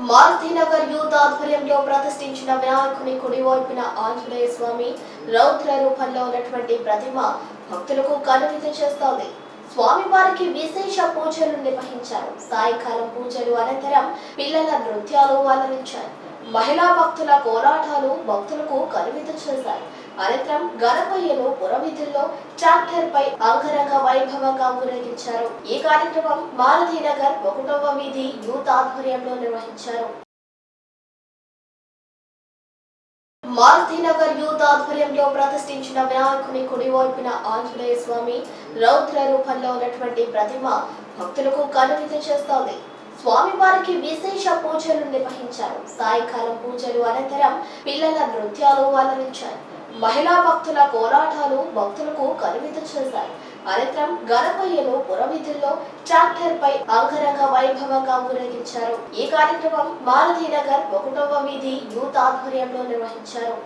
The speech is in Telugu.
మారుతినగర్ యూత్ ఆధ్వర్యంలో ప్రతిష్ఠించిన వినాయకుని కుడివైపున ఆంజనేయ స్వామి రౌద్ర రూపంలో ఉన్నటువంటి ప్రతిమ భక్తులకు కనువిందు చేస్తోంది. స్వామివారికి విశేష పూజలు నిర్వహించారు. సాయంకాలం పూజలు అనంతరం పిల్లల నృత్యాలు అలరించారు. మహిళా భక్తుల కోలాటాలు భక్తులకు కనువిందు చేశారు. అనంతరం గణపయ్యను పురవీధుల్లో ట్రాక్టర్ పై అంగరంగ వైభవంగా ఊరేగించారు. ఈ కార్యక్రమం మారుతినగర్ 1వ వీధి యూత్ ఆధ్వర్యంలో నిర్వహించారు. మారుతినగర్ యూత్ ఆధ్వర్యంలో ప్రతిష్ఠించిన వినాయకుని కుడివైపున ఆంజనేయ స్వామి రౌద్ర రూపంలో ఉన్నటువంటి ప్రతిమ భక్తులకు కనువిందు చేస్తోంది. స్వామివారికి విశేష పూజలు నిర్వహించారు. సాయంకాలం పూజలు అనంతరం పిల్లల నృత్యాలు అలరించారు. మహిళా భక్తుల కోలాటాలు భక్తులకు కనువిందు చేశారు. అనంతరం గణపయ్యను పురవీధుల్లో ట్రాక్టర్ పై అంగరంగ వైభవంగా ఊరేగించారు. ఈ కార్యక్రమం మారుతినగర్ 1వ వీధి యూత్ ఆధ్వర్యంలో నిర్వహించారు.